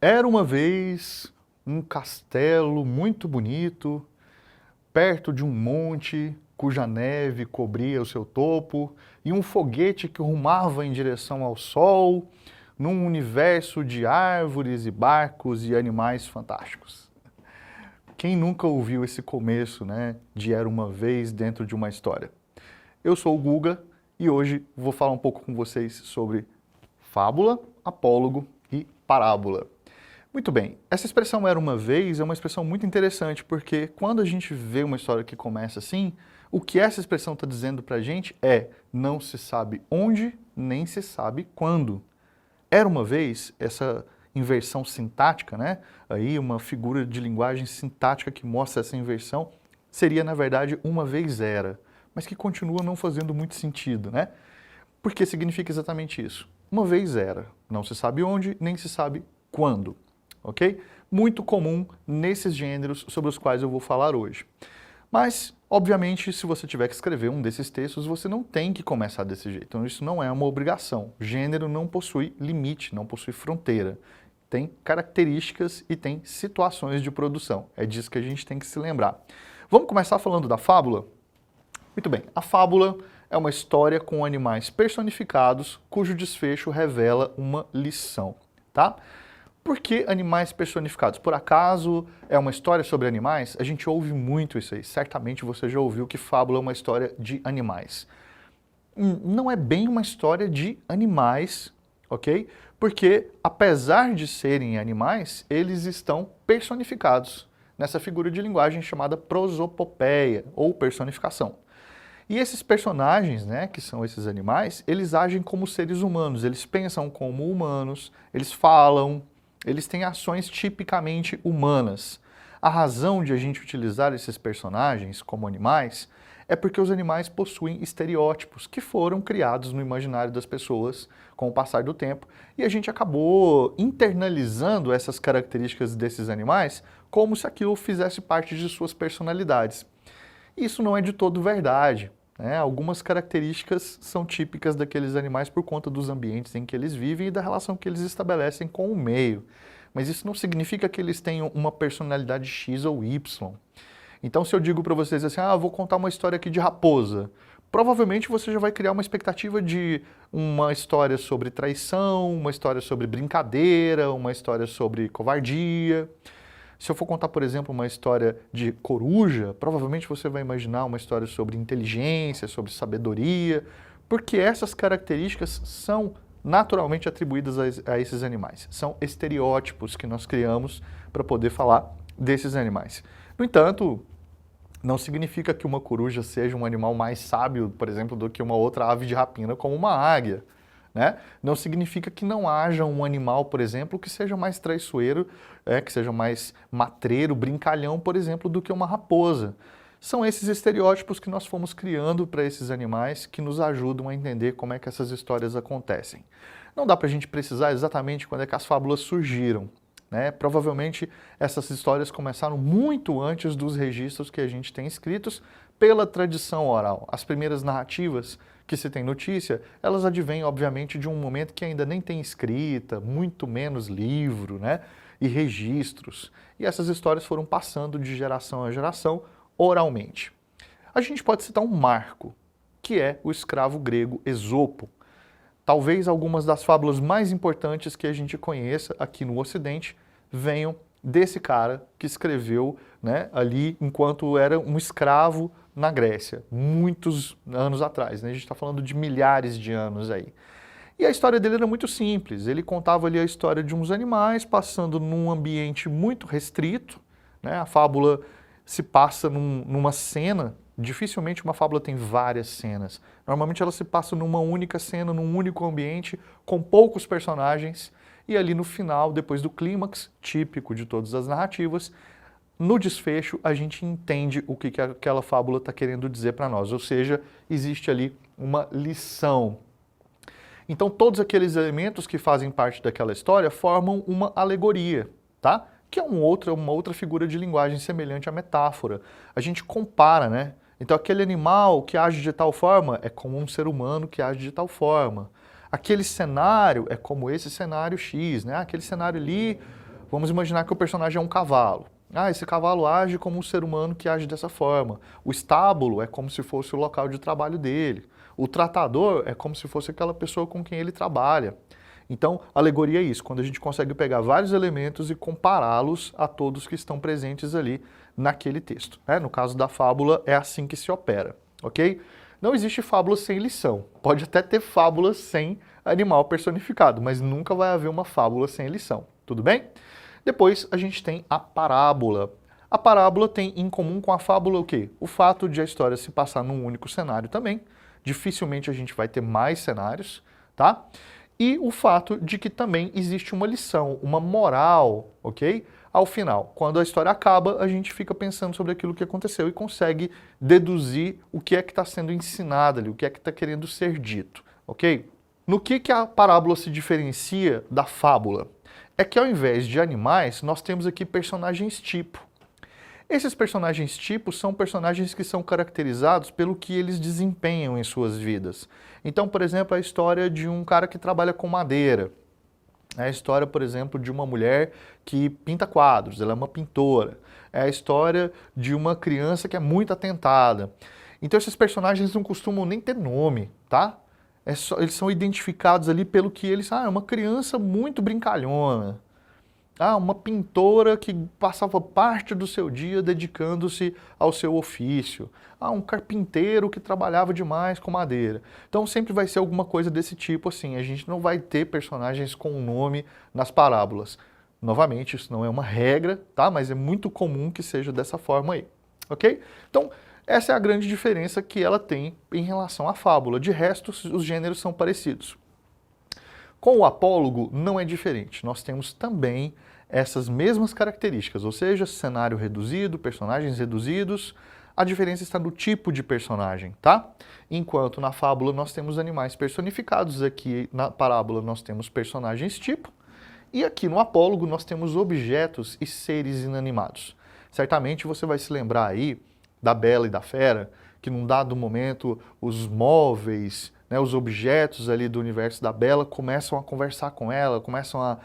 Era uma vez um castelo muito bonito, perto de um monte cuja neve cobria o seu topo, e um foguete que rumava em direção ao sol, num universo de árvores e barcos e animais fantásticos. Quem nunca ouviu esse começo, né, de Era uma vez dentro de uma história? Eu sou o Guga e hoje vou falar um pouco com vocês sobre fábula, apólogo e parábola. Muito bem, essa expressão era uma vez é uma expressão muito interessante, porque quando a gente vê uma história que começa assim, o que essa expressão está dizendo para a gente é não se sabe onde, nem se sabe quando. Era uma vez, essa inversão sintática, né? Aí uma figura de linguagem sintática que mostra essa inversão, seria na verdade uma vez era, mas que continua não fazendo muito sentido, né? Porque significa exatamente isso. Uma vez era, não se sabe onde, nem se sabe quando. Ok? Muito comum nesses gêneros sobre os quais eu vou falar hoje. Mas, obviamente, se você tiver que escrever um desses textos, você não tem que começar desse jeito. Então, isso não é uma obrigação. Gênero não possui limite, não possui fronteira. Tem características e tem situações de produção. É disso que a gente tem que se lembrar. Vamos começar falando da fábula? Muito bem, a fábula é uma história com animais personificados cujo desfecho revela uma lição, tá? Por que animais personificados? Por acaso é uma história sobre animais? A gente ouve muito isso aí. Certamente você já ouviu que fábula é uma história de animais. Não é bem uma história de animais, ok? Porque, apesar de serem animais, eles estão personificados nessa figura de linguagem chamada prosopopeia, ou personificação. E esses personagens, né, que são esses animais, eles agem como seres humanos, eles pensam como humanos, eles falam, eles têm ações tipicamente humanas. A razão de a gente utilizar esses personagens como animais é porque os animais possuem estereótipos que foram criados no imaginário das pessoas com o passar do tempo e a gente acabou internalizando essas características desses animais como se aquilo fizesse parte de suas personalidades. Isso não é de todo verdade. Algumas características são típicas daqueles animais por conta dos ambientes em que eles vivem e da relação que eles estabelecem com o meio. Mas isso não significa que eles tenham uma personalidade X ou Y. Então, se eu digo para vocês assim, vou contar uma história aqui de raposa, provavelmente você já vai criar uma expectativa de uma história sobre traição, uma história sobre brincadeira, uma história sobre covardia. Se eu for contar, por exemplo, uma história de coruja, provavelmente você vai imaginar uma história sobre inteligência, sobre sabedoria, porque essas características são naturalmente atribuídas a esses animais. São estereótipos que nós criamos para poder falar desses animais. No entanto, não significa que uma coruja seja um animal mais sábio, por exemplo, do que uma outra ave de rapina, como uma águia. Né? Não significa que não haja um animal, por exemplo, que seja mais traiçoeiro, que seja mais matreiro, brincalhão, por exemplo, do que uma raposa. São esses estereótipos que nós fomos criando para esses animais que nos ajudam a entender como é que essas histórias acontecem. Não dá para a gente precisar exatamente quando é que as fábulas surgiram. Né? Provavelmente essas histórias começaram muito antes dos registros que a gente tem escritos pela tradição oral. As primeiras narrativas que se tem notícia, elas advêm, obviamente, de um momento que ainda nem tem escrita, muito menos livro, né? E registros. E essas histórias foram passando de geração a geração oralmente. A gente pode citar um marco, que é o escravo grego Esopo. Talvez algumas das fábulas mais importantes que a gente conheça aqui no Ocidente venham desse cara que escreveu, né, ali enquanto era um escravo na Grécia, muitos anos atrás, né? A gente está falando de milhares de anos aí. E a história dele era muito simples, ele contava ali a história de uns animais passando num ambiente muito restrito, né? A fábula se passa numa cena, dificilmente uma fábula tem várias cenas, normalmente ela se passa numa única cena, num único ambiente, com poucos personagens, e ali no final, depois do clímax, típico de todas as narrativas, no desfecho a gente entende o que aquela fábula está querendo dizer para nós, ou seja, existe ali uma lição. Então todos aqueles elementos que fazem parte daquela história formam uma alegoria, tá? Que é uma outra figura de linguagem semelhante à metáfora. A gente compara, né? Então aquele animal que age de tal forma é como um ser humano que age de tal forma. Aquele cenário é como esse cenário X, né? Aquele cenário ali Vamos imaginar que o personagem é um cavalo. Ah, esse cavalo age como um ser humano que age dessa forma. O estábulo é como se fosse o local de trabalho dele. O tratador é como se fosse aquela pessoa com quem ele trabalha. Então, alegoria é isso, quando a gente consegue pegar vários elementos e compará-los a todos que estão presentes ali naquele texto. Né? No caso da fábula, é assim que se opera, ok? Não existe fábula sem lição. Pode até ter fábula sem animal personificado, mas nunca vai haver uma fábula sem lição, tudo bem? Depois a gente tem a parábola. A parábola tem em comum com a fábula o quê? O fato de a história se passar num único cenário também. Dificilmente a gente vai ter mais cenários, tá? E o fato de que também existe uma lição, uma moral, ok? Ao final, quando a história acaba, a gente fica pensando sobre aquilo que aconteceu e consegue deduzir o que é que está sendo ensinado ali, o que é que está querendo ser dito, ok? No que a parábola se diferencia da fábula? É que ao invés de animais, nós temos aqui personagens tipo. Esses personagens tipo são personagens que são caracterizados pelo que eles desempenham em suas vidas. Então, por exemplo, a história de um cara que trabalha com madeira. É a história, por exemplo, de uma mulher que pinta quadros, ela é uma pintora. É a história de uma criança que é muito atentada. Então esses personagens não costumam nem ter nome, tá? Eles são identificados ali pelo que eles... Ah, é uma criança muito brincalhona. Ah, uma pintora que passava parte do seu dia dedicando-se ao seu ofício. Ah, um carpinteiro que trabalhava demais com madeira. Então sempre vai ser alguma coisa desse tipo assim. A gente não vai ter personagens com nome nas parábolas. Novamente, isso não é uma regra, tá? Mas é muito comum que seja dessa forma aí, ok? Então, essa é a grande diferença que ela tem em relação à fábula. De resto, os gêneros são parecidos. Com o apólogo não é diferente. Nós temos também essas mesmas características, ou seja, cenário reduzido, personagens reduzidos. A diferença está no tipo de personagem, tá? Enquanto na fábula nós temos animais personificados, aqui na parábola nós temos personagens tipo, e aqui no apólogo nós temos objetos e seres inanimados. Certamente você vai se lembrar aí da Bela e da Fera, que num dado momento os móveis, né, os objetos ali do universo da Bela começam a conversar com ela, começam a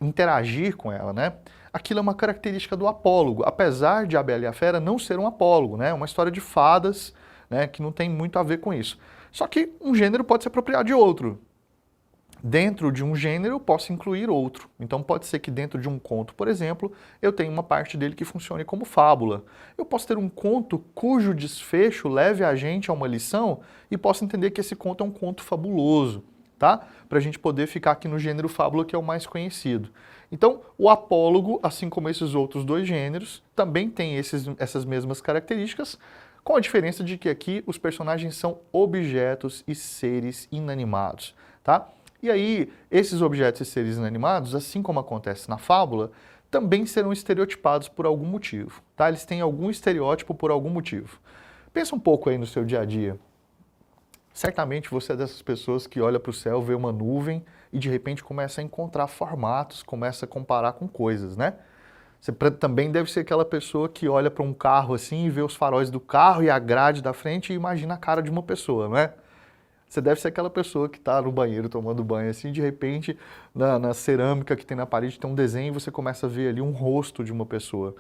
interagir com ela, né? Aquilo é uma característica do apólogo, apesar de A Bela e a Fera não ser um apólogo, né? É uma história de fadas, né, que não tem muito a ver com isso. Só que um gênero pode se apropriar de outro. Dentro de um gênero eu posso incluir outro. Então pode ser que dentro de um conto, por exemplo, eu tenha uma parte dele que funcione como fábula. Eu posso ter um conto cujo desfecho leve a gente a uma lição e posso entender que esse conto é um conto fabuloso, tá? Para a gente poder ficar aqui no gênero fábula, que é o mais conhecido. Então, o apólogo, assim como esses outros dois gêneros, também tem essas mesmas características, com a diferença de que aqui os personagens são objetos e seres inanimados, tá? E aí, esses objetos e seres inanimados, assim como acontece na fábula, também serão estereotipados por algum motivo, tá? Eles têm algum estereótipo por algum motivo. Pensa um pouco aí no seu dia a dia. Certamente você é dessas pessoas que olha para o céu, vê uma nuvem e de repente começa a encontrar formatos, começa a comparar com coisas, né? Você também deve ser aquela pessoa que olha para um carro assim e vê os faróis do carro e a grade da frente e imagina a cara de uma pessoa, não é? Você deve ser aquela pessoa que está no banheiro tomando banho assim, de repente na cerâmica que tem na parede tem um desenho e você começa a ver ali um rosto de uma pessoa.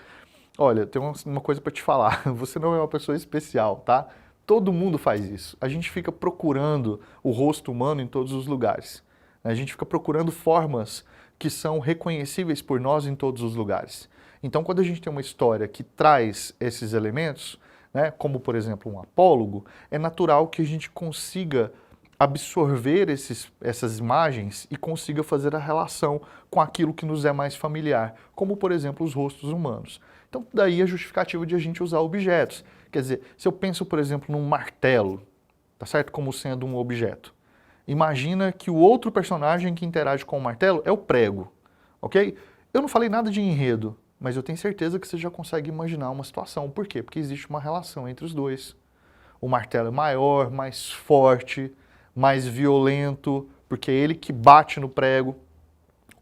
Olha, tem uma coisa para te falar, você não é uma pessoa especial, tá? Todo mundo faz isso. A gente fica procurando o rosto humano em todos os lugares. A gente fica procurando formas que são reconhecíveis por nós em todos os lugares. Então, quando a gente tem uma história que traz esses elementos, né, como por exemplo um apólogo, é natural que a gente consiga absorver essas imagens e consiga fazer a relação com aquilo que nos é mais familiar, como por exemplo os rostos humanos. Então daí a justificativa de a gente usar objetos. Quer dizer, se eu penso por exemplo num martelo, tá certo? Como sendo um objeto. Imagina que o outro personagem que interage com o martelo é o prego, ok? Eu não falei nada de enredo, mas eu tenho certeza que você já consegue imaginar uma situação. Por quê? Porque existe uma relação entre os dois. O martelo é maior, mais forte, mais violento, porque é ele que bate no prego.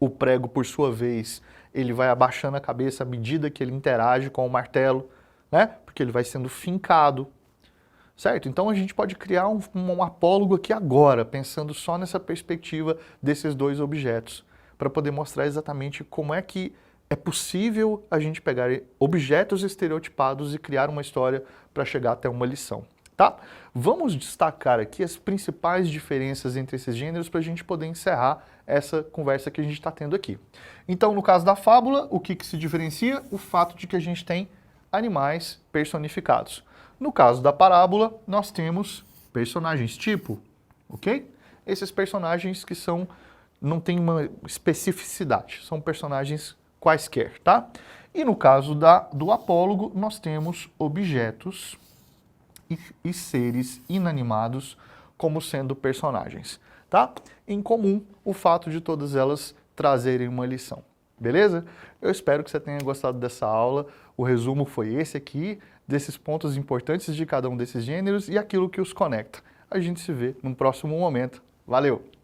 O prego, por sua vez, ele vai abaixando a cabeça à medida que ele interage com o martelo, né? Porque ele vai sendo fincado, certo? Então a gente pode criar um apólogo aqui agora, pensando só nessa perspectiva desses dois objetos, para poder mostrar exatamente como é que é possível a gente pegar objetos estereotipados e criar uma história para chegar até uma lição. Tá? Vamos destacar aqui as principais diferenças entre esses gêneros para a gente poder encerrar essa conversa que a gente está tendo aqui. Então, no caso da fábula, o que se diferencia? O fato de que a gente tem animais personificados. No caso da parábola, nós temos personagens tipo, ok? Esses personagens que não têm uma especificidade, são personagens quaisquer, tá? E no caso do apólogo, nós temos objetos e seres inanimados como sendo personagens, tá? Em comum, o fato de todas elas trazerem uma lição, beleza? Eu espero que você tenha gostado dessa aula. O resumo foi esse aqui, desses pontos importantes de cada um desses gêneros e aquilo que os conecta. A gente se vê num próximo momento. Valeu!